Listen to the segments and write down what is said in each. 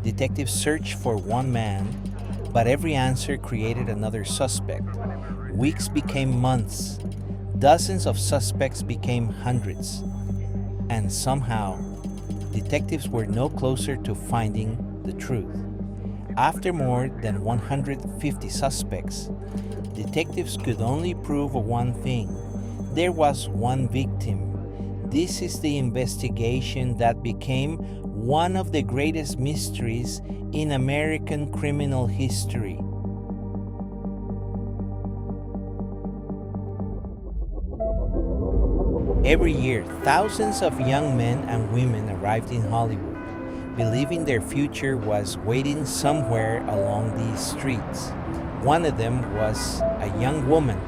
Detectives searched for one man, but every answer created another suspect. Weeks became months. Dozens of suspects became hundreds. And somehow, detectives were no closer to finding the truth. After more than 150 suspects, detectives could only prove one thing. There was one victim. This is the investigation that became one of the greatest mysteries in American criminal history. Every year, thousands of young men and women arrived in Hollywood, believing their future was waiting somewhere along these streets. One of them was a young woman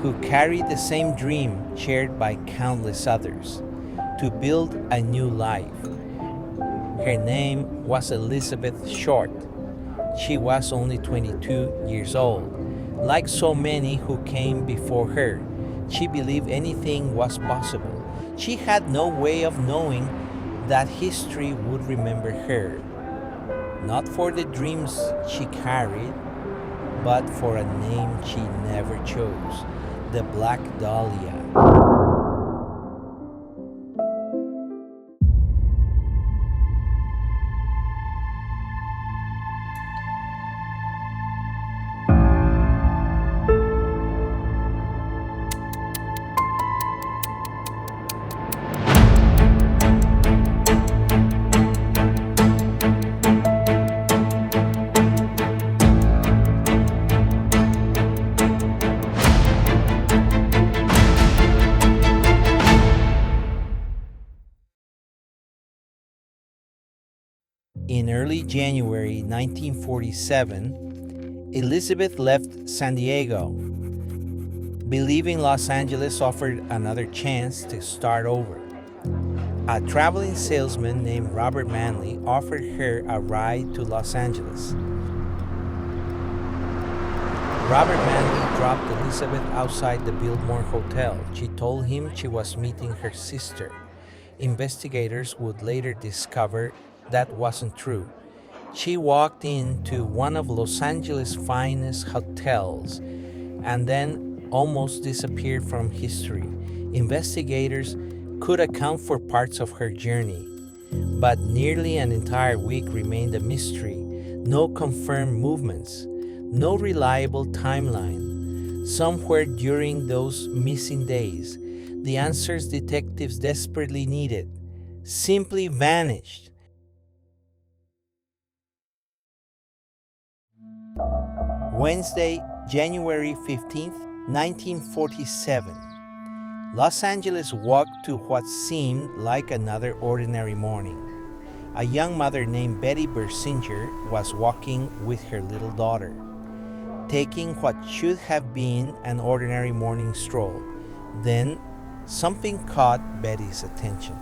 who carried the same dream shared by countless others: to build a new life. Her name was Elizabeth Short. She was only 22 years old. Like so many who came before her, she believed anything was possible. She had no way of knowing that history would remember her, not for the dreams she carried, but for a name she never chose: the Black Dahlia. In early January 1947, Elizabeth left San Diego, believing Los Angeles offered another chance to start over. A traveling salesman named Robert Manley offered her a ride to Los Angeles. Robert Manley dropped Elizabeth outside the Biltmore Hotel. She told him she was meeting her sister. Investigators would later discover that wasn't true. She walked into one of Los Angeles' finest hotels and then almost disappeared from history. Investigators could account for parts of her journey, but nearly an entire week remained a mystery. No confirmed movements, no reliable timeline. Somewhere during those missing days, the answers detectives desperately needed simply vanished. Wednesday, January 15th, 1947. Los Angeles walked to what seemed like another ordinary morning. A young mother named Betty Bersinger was walking with her little daughter, taking what should have been an ordinary morning stroll. Then, something caught Betty's attention.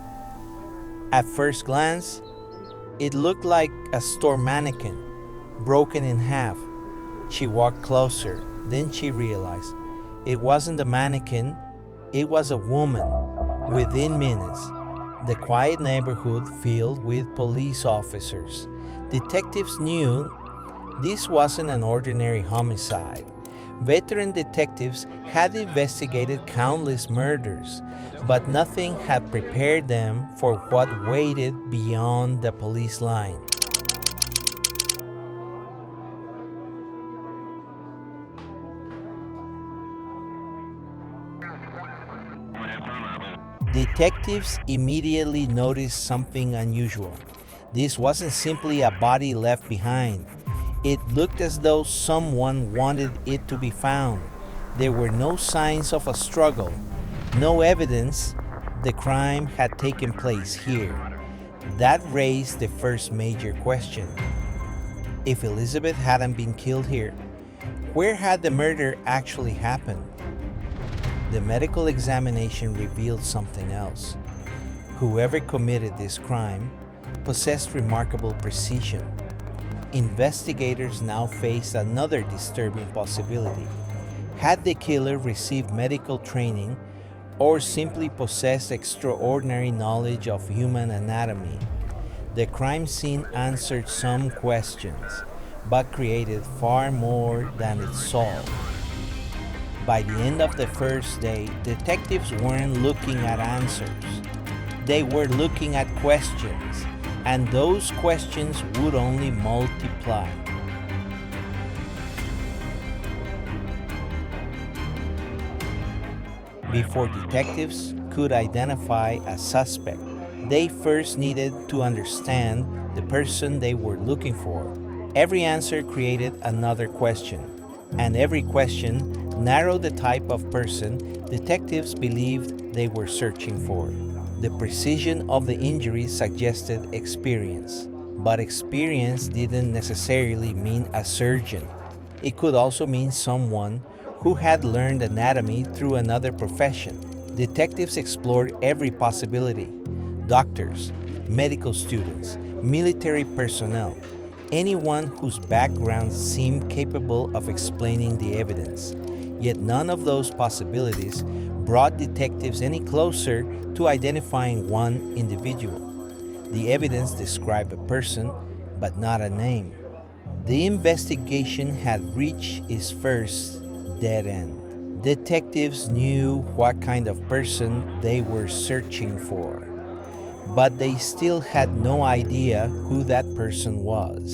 At first glance, it looked like a store mannequin, broken in half. She walked closer. Then she realized it wasn't a mannequin, it was a woman. Within minutes, the quiet neighborhood filled with police officers. Detectives knew this wasn't an ordinary homicide. Veteran detectives had investigated countless murders, but nothing had prepared them for what waited beyond the police line. Detectives immediately noticed something unusual. This wasn't simply a body left behind. It looked as though someone wanted it to be found. There were no signs of a struggle, no evidence the crime had taken place here. That raised the first major question. If Elizabeth hadn't been killed here, where had the murder actually happened? The medical examination revealed something else. Whoever committed this crime possessed remarkable precision. Investigators now faced another disturbing possibility. Had the killer received medical training or simply possessed extraordinary knowledge of human anatomy? The crime scene answered some questions, but created far more than it solved. By the end of the first day, detectives weren't looking at answers. They were looking at questions, and those questions would only multiply. Before detectives could identify a suspect, they first needed to understand the person they were looking for. Every answer created another question, and every question narrowed the type of person detectives believed they were searching for. The precision of the injury suggested experience, but experience didn't necessarily mean a surgeon. It could also mean someone who had learned anatomy through another profession. Detectives explored every possibility: doctors, medical students, military personnel, anyone whose background seemed capable of explaining the evidence. Yet none of those possibilities brought detectives any closer to identifying one individual. The evidence described a person, but not a name. The investigation had reached its first dead end. Detectives knew what kind of person they were searching for, but they still had no idea who that person was.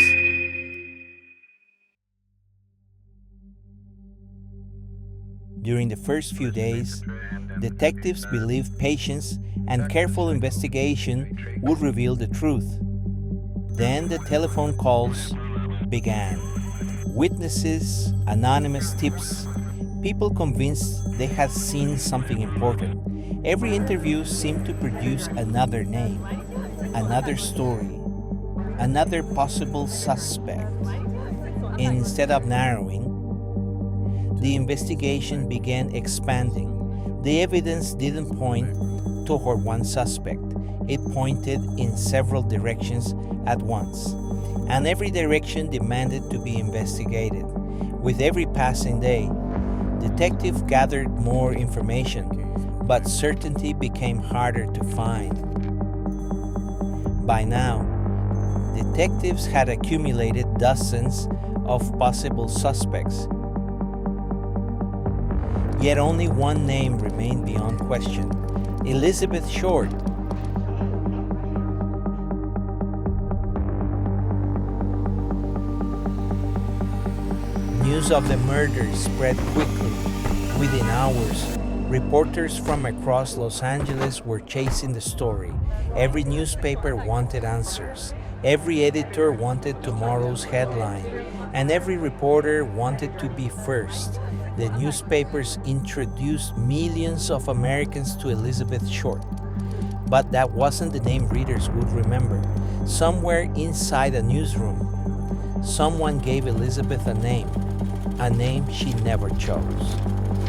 During the first few days, detectives believed patience and careful investigation would reveal the truth. Then the telephone calls began. Witnesses, anonymous tips, people convinced they had seen something important. Every interview seemed to produce another name, another story, another possible suspect. Instead of narrowing, the investigation began expanding. The evidence didn't point toward one suspect, it pointed in several directions at once, and every direction demanded to be investigated. With every passing day, detectives gathered more information, but certainty became harder to find. By now, detectives had accumulated dozens of possible suspects. Yet only one name remained beyond question: Elizabeth Short. News of the murder spread quickly. Within hours, reporters from across Los Angeles were chasing the story. Every newspaper wanted answers. Every editor wanted tomorrow's headline, and every reporter wanted to be first. The newspapers introduced millions of Americans to Elizabeth Short. But that wasn't the name readers would remember. Somewhere inside a newsroom, someone gave Elizabeth a name she never chose.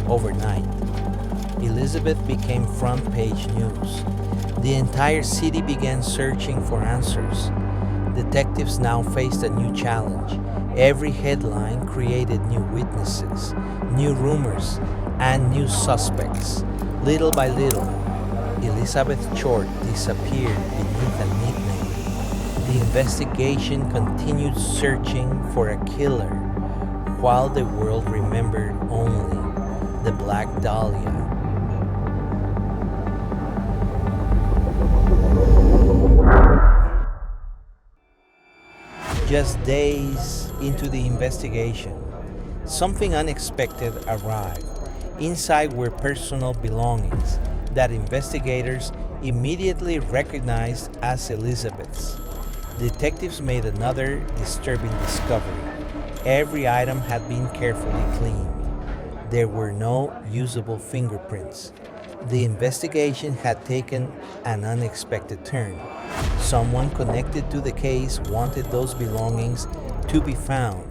Overnight, Elizabeth became front page news. The entire city began searching for answers. Detectives now faced a new challenge. Every headline created new witnesses, new rumors, and new suspects. Little by little, Elizabeth Short disappeared beneath a nickname. The investigation continued searching for a killer, while the world remembered only the Black Dahlia. Just days into the investigation, something unexpected arrived. Inside were personal belongings that investigators immediately recognized as Elizabeth's. Detectives made another disturbing discovery. Every item had been carefully cleaned. There were no usable fingerprints. The investigation had taken an unexpected turn. Someone connected to the case wanted those belongings to be found.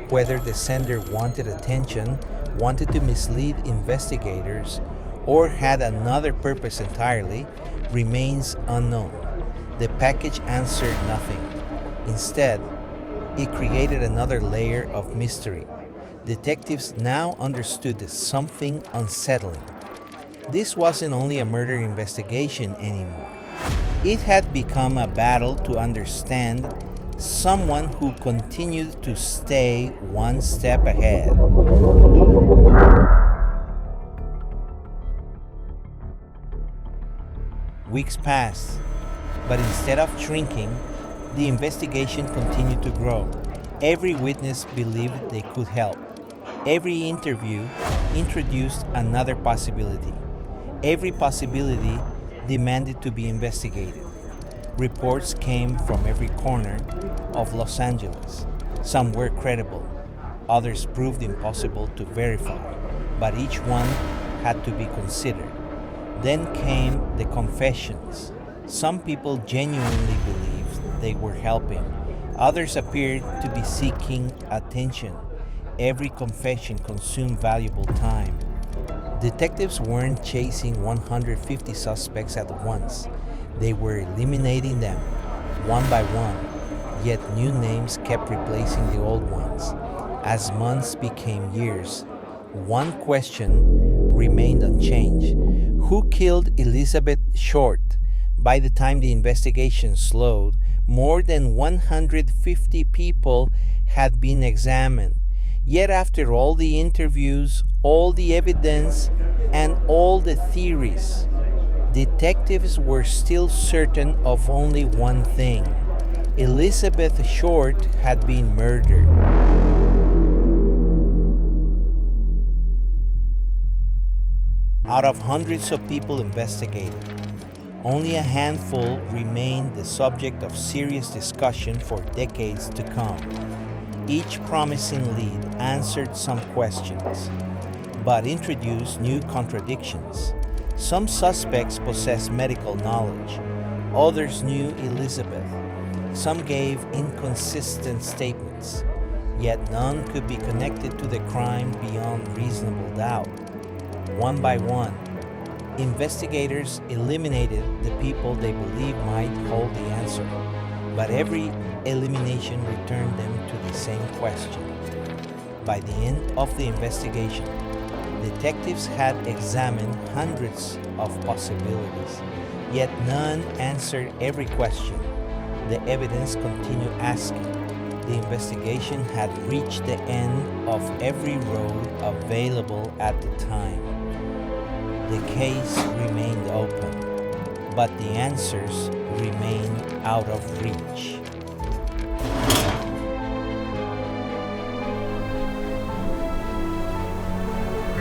Whether the sender wanted attention, wanted to mislead investigators, or had another purpose entirely remains unknown. The package answered nothing. Instead, it created another layer of mystery. Detectives now understood something unsettling. This wasn't only a murder investigation anymore. It had become a battle to understand someone who continued to stay one step ahead. Weeks passed, but instead of shrinking, the investigation continued to grow. Every witness believed they could help. Every interview introduced another possibility. Every possibility demanded to be investigated. Reports came from every corner of Los Angeles. Some were credible, others proved impossible to verify, but each one had to be considered. Then came the confessions. Some people genuinely believed they were helping. Others appeared to be seeking attention. Every confession consumed valuable time. Detectives weren't chasing 150 suspects at once. They were eliminating them, one by one. Yet new names kept replacing the old ones. As months became years, one question remained unchanged. Who killed Elizabeth Short? By the time the investigation slowed, more than 150 people had been examined. Yet after all the interviews, all the evidence, and all the theories, detectives were still certain of only one thing. Elizabeth Short had been murdered. Out of hundreds of people investigated, only a handful remained the subject of serious discussion for decades to come. Each promising lead answered some questions, but introduced new contradictions. Some suspects possessed medical knowledge, others knew Elizabeth. Some gave inconsistent statements, yet none could be connected to the crime beyond reasonable doubt. One by one, investigators eliminated the people they believed might hold the answer, but every elimination returned them to the same question. By the end of the investigation, detectives had examined hundreds of possibilities, yet none answered every question. The evidence continued asking. The investigation had reached the end of every road available at the time. The case remained open, but the answers remained out of reach.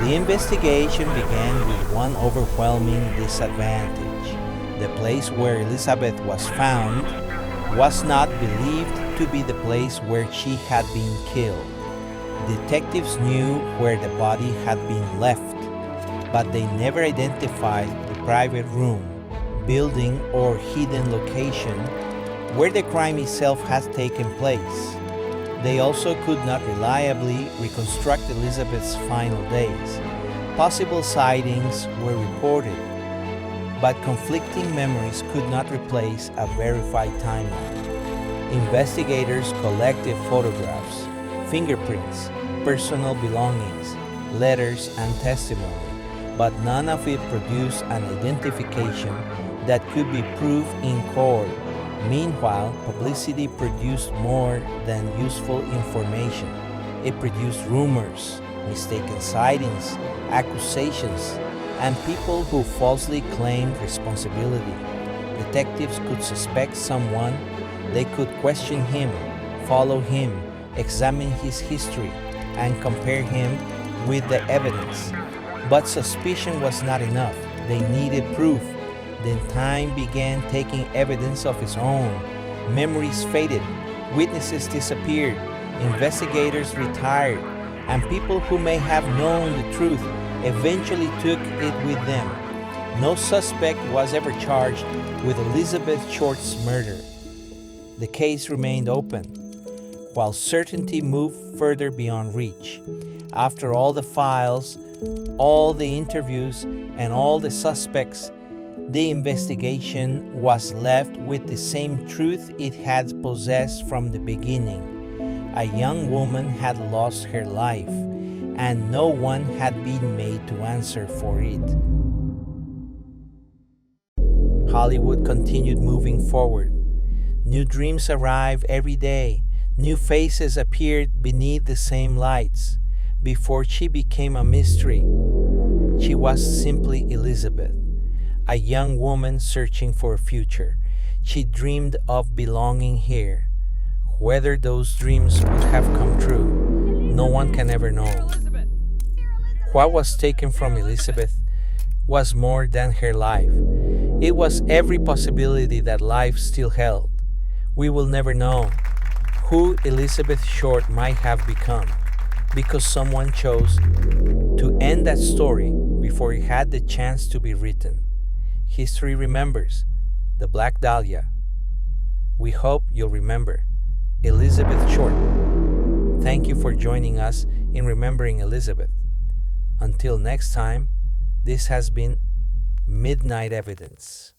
The investigation began with one overwhelming disadvantage. The place where Elizabeth was found was not believed to be the place where she had been killed. Detectives knew where the body had been left, but they never identified the private room, building, or hidden location where the crime itself had taken place. They also could not reliably reconstruct Elizabeth's final days. Possible sightings were reported, but conflicting memories could not replace a verified timeline. Investigators collected photographs, fingerprints, personal belongings, letters, and testimony, but none of it produced an identification that could be proved in court. Meanwhile, publicity produced more than useful information. It produced rumors, mistaken sightings, accusations, and people who falsely claimed responsibility. Detectives could suspect someone, they could question him, follow him, examine his history, and compare him with the evidence. But suspicion was not enough. They needed proof. Then time began taking evidence of its own. Memories faded, witnesses disappeared, investigators retired, and people who may have known the truth eventually took it with them. No suspect was ever charged with Elizabeth Short's murder. The case remained open, while certainty moved further beyond reach. After all the files, all the interviews, and all the suspects, the investigation was left with the same truth it had possessed from the beginning. A young woman had lost her life, and no one had been made to answer for it. Hollywood continued moving forward. New dreams arrived every day. New faces appeared beneath the same lights. Before she became a mystery, she was simply Elizabeth, a young woman searching for a future. She dreamed of belonging here. Whether those dreams would have come true, no one can ever know. What was taken from Elizabeth was more than her life. It was every possibility that life still held. We will never know who Elizabeth Short might have become because someone chose to end that story before it had the chance to be written. History remembers the Black Dahlia. We hope you'll remember Elizabeth Short. Thank you for joining us in remembering Elizabeth. Until next time, this has been Midnight Evidence.